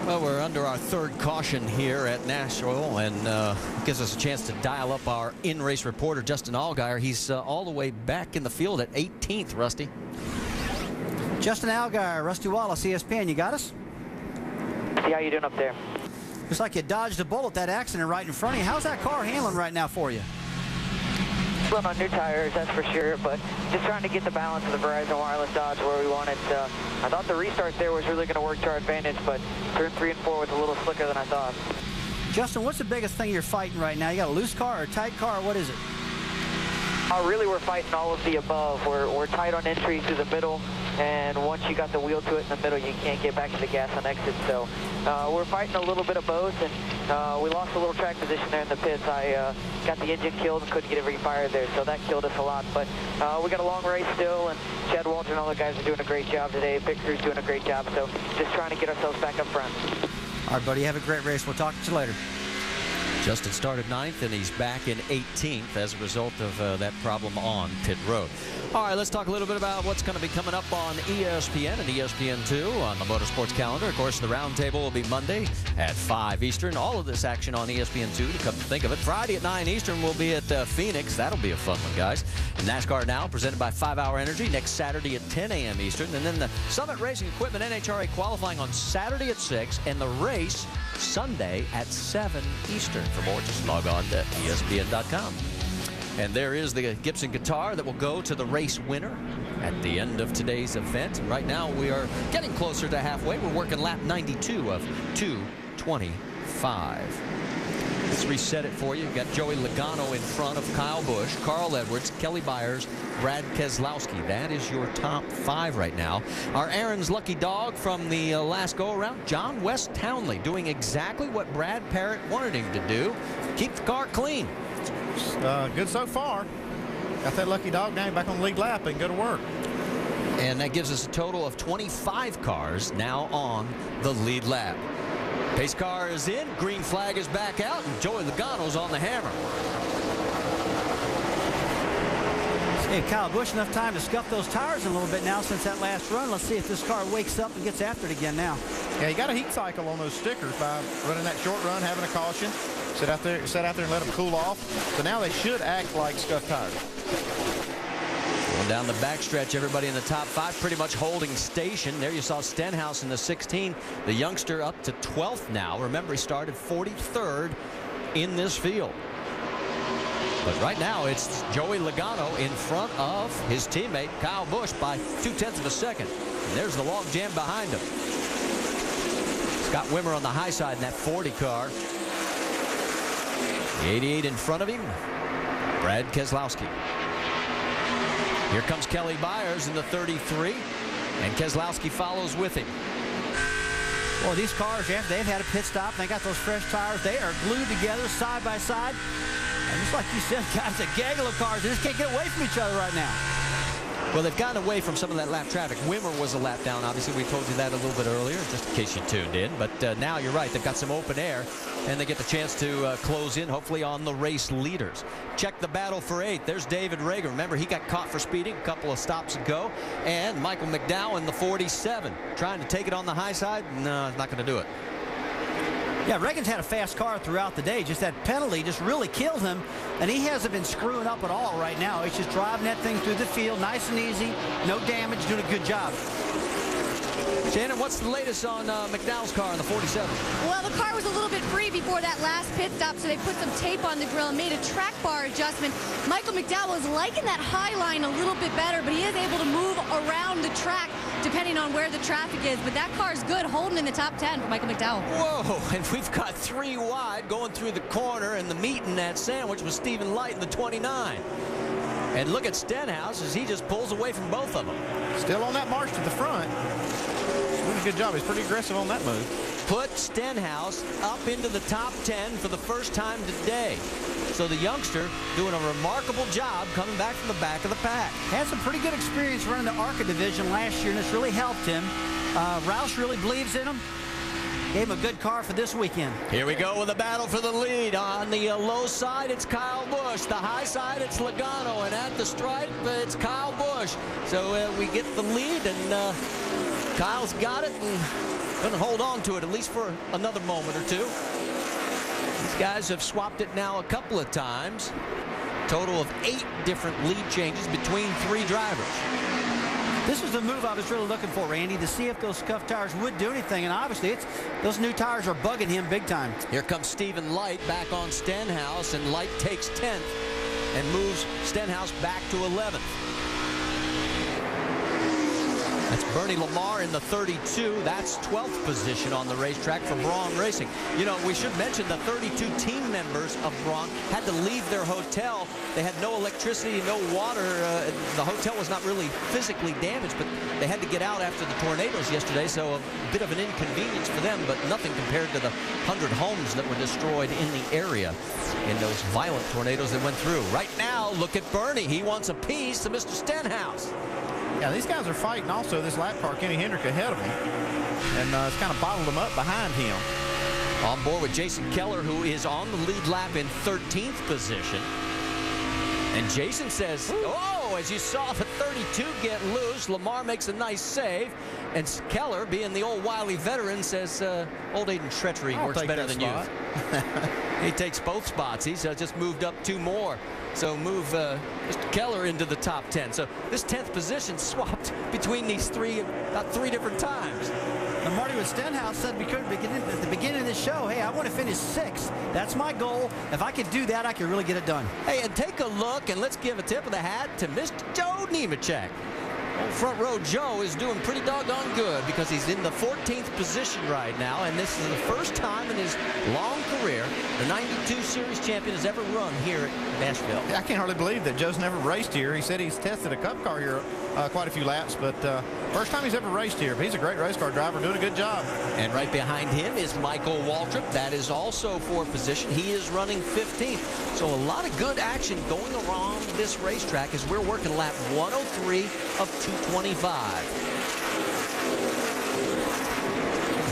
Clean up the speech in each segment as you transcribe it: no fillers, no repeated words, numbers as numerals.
Well, we're under our third caution here at Nashville, and gives us a chance to dial up our in-race reporter, Justin Allgaier. He's all the way back in the field at 18th, Rusty. Justin Allgaier, Rusty Wallace, ESPN. You got us? See how you doing up there? Looks like you dodged a bullet, that accident right in front of you. How's that car handling right now for you? Run on new tires, that's for sure, but just trying to get the balance of the Verizon Wireless Dodge where we want it. I thought the restart there was really going to work to our advantage, but turn 3 and 4 was a little slicker than I thought. Justin, what's the biggest thing you're fighting right now? You got a loose car or a tight car, or what is it? Really, we're fighting all of the above. We're tight on entry through the middle, and once you got the wheel to it in the middle, you can't get back to the gas on exit. So we're fighting a little bit of both, and we lost a little track position there in the pits. I got the engine killed and couldn't get it refired there, so that killed us a lot. But we got a long race still, and Chad Walter and all the guys are doing a great job today. Pit crew's doing a great job, so just trying to get ourselves back up front. All right, buddy, have a great race. We'll talk to you later. Justin started 9th, and he's back in 18th as a result of that problem on pit road. All right, let's talk a little bit about what's going to be coming up on ESPN and ESPN2 on the Motorsports calendar. Of course, the roundtable will be Monday at 5 Eastern. All of this action on ESPN2, to come to think of it. Friday at 9 Eastern, we'll be at Phoenix. That'll be a fun one, guys. NASCAR Now, presented by 5 Hour Energy, next Saturday at 10 a.m. Eastern. And then the Summit Racing Equipment NHRA qualifying on Saturday at 6, and the race Sunday at 7 Eastern. For more, just log on to ESPN.com. And there is the Gibson guitar that will go to the race winner at the end of today's event. Right now, we are getting closer to halfway. We're working lap 92 of 2:25. Let's reset it for you. You've got Joey Logano in front of Kyle Busch, Carl Edwards, Kelly Byers, Brad Keselowski. That is your top 5 right now. Our Aaron's lucky dog from the last go-around, John West Townley, doing exactly what Brad Parrott wanted him to do, keep the car clean. Good so far. Got that lucky dog now back on the lead lap and go to work. And that gives us a total of 25 cars now on the lead lap. Pace car is in, green flag is back out, and Joey Logano's on the hammer. Hey, Kyle Busch, enough time to scuff those tires a little bit now since that last run. Let's see if this car wakes up and gets after it again now. Yeah, you got a heat cycle on those stickers by running that short run, having a caution. Sit out there and let them cool off. So now they should act like scuffed tires. Going down the backstretch, everybody in the top 5 pretty much holding station. There you saw Stenhouse in the 16, the youngster up to 12th now. Remember, he started 43rd in this field. But right now, it's Joey Logano in front of his teammate, Kyle Busch, by 0.2 of a second. And there's the log jam behind him. Scott Wimmer on the high side in that 40 car. The 88 in front of him, Brad Keselowski. Here comes Kelly Byers in the 33, and Keselowski follows with him. Well, these cars, after they've had a pit stop, and they got those fresh tires, they are glued together side by side. And just like you said, guys, a gaggle of cars, they just can't get away from each other right now. Well, they've gotten away from some of that lap traffic. Wimmer was a lap down. Obviously, we told you that a little bit earlier, just in case you tuned in. But now you're right. They've got some open air, and they get the chance to close in, hopefully, on the race leaders. Check the battle for 8th. There's David Rager. Remember, he got caught for speeding a couple of stops ago. And Michael McDowell in the 47. Trying to take it on the high side? No, he's not going to do it. Yeah, Reagan's had a fast car throughout the day. Just that penalty just really killed him, and he hasn't been screwing up at all right now. He's just driving that thing through the field, nice and easy, no damage, doing a good job. Shannon, what's the latest on McDowell's car in the 47? Well, the car was a little bit free before that last pit stop, so they put some tape on the grill and made a track bar adjustment. Michael McDowell is liking that high line a little bit better, but he is able to move around the track depending on where the traffic is. But that car is good, holding in the top 10 for Michael McDowell. Whoa, and we've got 3 wide going through the corner, and the meet in that sandwich was Stephen Light in the 29. And look at Stenhouse as he just pulls away from both of them. Still on that march to the front. Doing a good job. He's pretty aggressive on that move. Put Stenhouse up into the top 10 for the first time today. So the youngster doing a remarkable job coming back from the back of the pack. Had some pretty good experience running the ARCA division last year, and it's really helped him. Roush really believes in him. Gave him a good car for this weekend. Here we go with a battle for the lead. On the low side, it's Kyle Busch. The high side, it's Logano. And at the stripe, it's Kyle Busch. So we get the lead, and Kyle's got it and going to hold on to it at least for another moment or two. These guys have swapped it now a couple of times. Total of 8 different lead changes between 3 drivers. This was the move I was really looking for, Randy, to see if those scuff tires would do anything, and obviously those new tires are bugging him big time. Here comes Stephen Light back on Stenhouse, and Light takes 10th and moves Stenhouse back to 11th. That's Bernie Lamar in the 32. That's 12th position on the racetrack for Braun Racing. You know, we should mention the 32 team members of Braun had to leave their hotel. They had no electricity, no water. The hotel was not really physically damaged, but they had to get out after the tornadoes yesterday, so a bit of an inconvenience for them, but nothing compared to the 100 homes that were destroyed in the area in those violent tornadoes that went through. Right now, look at Bernie. He wants a piece of Mr. Stenhouse. Yeah, these guys are fighting also this lap car, Kenny Hendrick, ahead of him. And it's kind of bottled them up behind him. On board with Jason Keller, who is on the lead lap in 13th position. And Jason says, oh, as you saw the 32 get loose, Lamar makes a nice save. And Keller, being the old wily veteran, says, old Aiden Treachery works better than you. He takes both spots. He's just moved up 2 more. So move Mr. Keller into the top 10. So this 10th position swapped between these 3 about 3 different times. And Marty with Stenhouse said at the beginning of the show, hey, I want to finish 6th. That's my goal. If I could do that, I could really get it done. Hey, and take a look, and let's give a tip of the hat to Mr. Joe Nemechek. Old front row Joe is doing pretty doggone good because he's in the 14th position right now, and this is the first time in his long career the 92 Series champion has ever run here at Nashville. I can't hardly believe that Joe's never raced here. He said he's tested a Cup car here quite a few laps, but first time he's ever raced here. But he's a great race car driver, doing a good job. And right behind him is Michael Waltrip. That is also 4th position. He is running 15th. So a lot of good action going around this racetrack as we're working lap 103 of 225.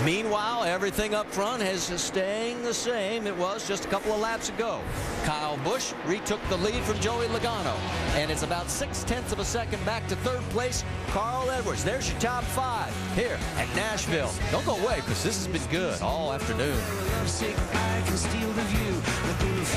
Meanwhile, everything up front is staying the same it was just a couple of laps ago. Kyle Busch retook the lead from Joey Logano, and it's about 0.6 of a second back to 3rd place, Carl Edwards. There's your top 5 here at Nashville. Don't go away because this has been good all afternoon.